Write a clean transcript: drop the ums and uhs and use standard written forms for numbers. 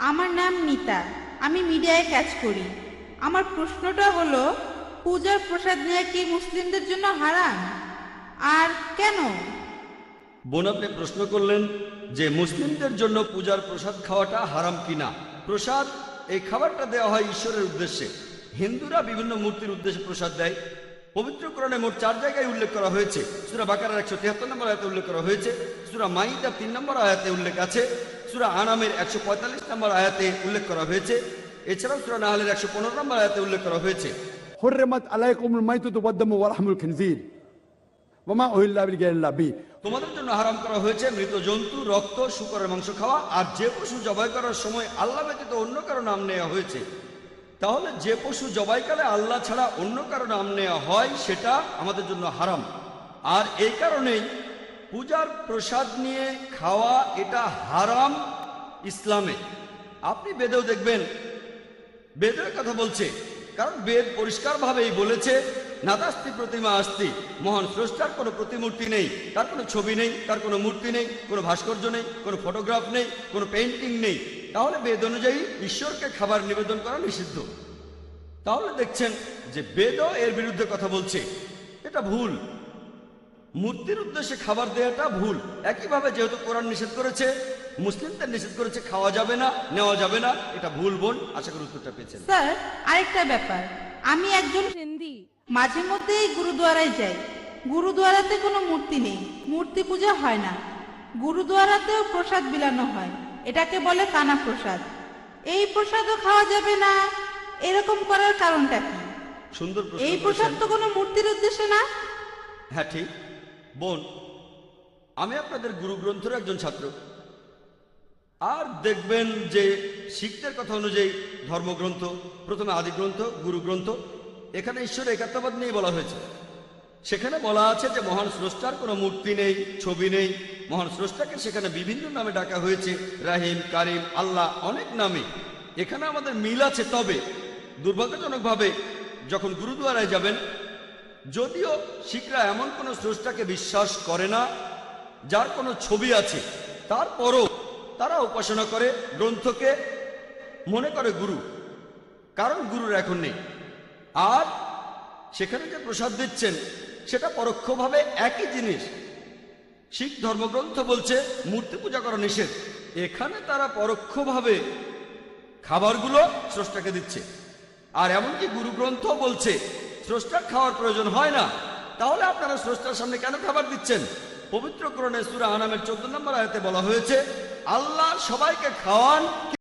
আমার নাম নিতা, আমি মিডিয়ায় কাজ করি। আমার প্রশ্নটা হলো, পূজার প্রসাদ নেওয়া কি মুসলিমদের জন্য হারাম, আর কেন? বোন, আপনি প্রশ্ন করলেন যে মুসলিমদের জন্য পূজার প্রসাদ খাওয়াটা হারাম কিনা। প্রসাদ, এই খাবারটা দেওয়া হয় ঈশ্বরের উদ্দেশ্যে। হিন্দুরা বিভিন্ন মূর্তির উদ্দেশ্যে প্রসাদ দেয়। পবিত্র কোরআনে মোট 4 জায়গায় উল্লেখ করা হয়েছে। সূরা বাকারার 173 নম্বর আয়াতে উল্লেখ করা হয়েছে, সূরা মাইদার 3 নম্বর আয়াতে উল্লেখ আছে, সূরা আনামের 145 নম্বর আয়াতে উল্লেখ করা হয়েছে, এছাড়াও সূরা নাহলের 115 নম্বর আয়াতে উল্লেখ করা হয়েছে। حرمت عليكم الميتة والدم ولحم الخنزير وما أهل لغير الله به। তোমাদের জন্য হারাম করা হয়েছে মৃত জন্তু, রক্ত, শূকরের মাংস খাওয়া, আর যে পশু জবাই করার সময় আল্লাহ ব্যতীত অন্য কারো নাম নেওয়া হয়েছে। তাহলে যে পশু জবাইকালে আল্লাহ ছাড়া অন্য কারো নাম নেওয়া হয় সেটা আমাদের জন্য হারাম। আর এই কারণেই পূজার প্রসাদ নিয়ে খাওয়া এটা হারাম ইসলামে। আপনি বেদেও দেখবেন, বেদের কথা বলছে, কারণ বেদ পরিষ্কারভাবেই বলেছে, নাদাস্তি প্রতিমা আস্তি, মহান স্রষ্টার কোনো প্রতিমূর্তি নেই, তার কোনো ছবি নেই, তার কোনো মূর্তি নেই, কোনো ভাস্কর্য নেই, কোনো ফটোগ্রাফ নেই, কোনো পেইন্টিং নেই। তাহলে বেদ অনুযায়ী ঈশ্বরকে খাবার নিবেদন করা নিষিদ্ধ। তাহলে দেখছেন যে বেদও এর বিরুদ্ধে কথা বলছে, এটা ভুল। মূর্তির উদ্দেশ্যে খাবার দেওয়াটা ভুল। একইভাবে যেহেতু কোরআন নিষেধ করেছে, মুসলিমদের নিষেধ করেছে, খাওয়া যাবে না, নেওয়া যাবে না, এটা ভুল। বোন, আশা করি উত্তরটা পেয়েছেন। স্যার, আরেকটা ব্যাপার, আমি একজন হিন্দি, মাঝে মধ্যেই গুরুদুয়ারায় যাই। গুরুদুয়ারাতে কোনো মূর্তি নেই, মূর্তি পূজা হয় না। গুরুদুয়ারাতেও প্রসাদ বিলানো হয়, এটাকে বলে কানা প্রসাদ। এই প্রসাদও খাওয়া যাবে না, এরকম করার কারণটা কি? সুন্দর প্রশ্ন এই প্রসাদ করেছেন। তো কোনো মূর্তির উদ্দেশ্যে না। হ্যাঁ, ঠিক। বোন, আমি আপনাদের গুরু গ্রন্থের একজন ছাত্র। আর দেখবেন যে শিখদের কথা অনুযায়ী ধর্মগ্রন্থ, প্রথমে আদি গ্রন্থ, গুরু গ্রন্থ, এখানে ঈশ্বরের একাত্মবাদ নিয়ে বলা হয়েছে। সেখানে বলা আছে যে মহান স্রষ্টার কোনো মূর্তি নেই, ছবি নেই। মহান স্রষ্টাকে সেখানে বিভিন্ন নামে ডাকা হয়েছে, রাহিম, কারিম, আল্লাহ, অনেক নামে। এখানে আমাদের মিল আছে। তবে দুর্ভাগ্যজনকভাবে যখন গুরুদুয়ারায় যাবেন, যদিও শিখরা এমন কোনো স্রষ্টাকে বিশ্বাস করে না যার কোনো ছবি আছে, তারপরও তারা উপাসনা করে গ্রন্থকে, মনে করে গুরু, কারণ গুরুর এখন নেই। আর সেখানে যে প্রসাদ দিচ্ছেন সেটা পরোক্ষভাবে একই জিনিস। শিখ ধর্মগ্রন্থ বলছে মূর্তি পূজা করা নিষেধ, এখানে তারা পরোক্ষভাবে খাবারগুলো স্রষ্টাকে দিচ্ছে। আর এমনকি গুরু গ্রন্থ বলছে স্রষ্টার খাওয়ার প্রয়োজন হয় না। তাহলে আপনারা স্রষ্টার সামনে কেন খাবার দিচ্ছেন? পবিত্র কোরআনে সূরা আনামের 14 নম্বর আয়াতে বলা হয়েছে, আল্লাহ সবাইকে খাওয়ান।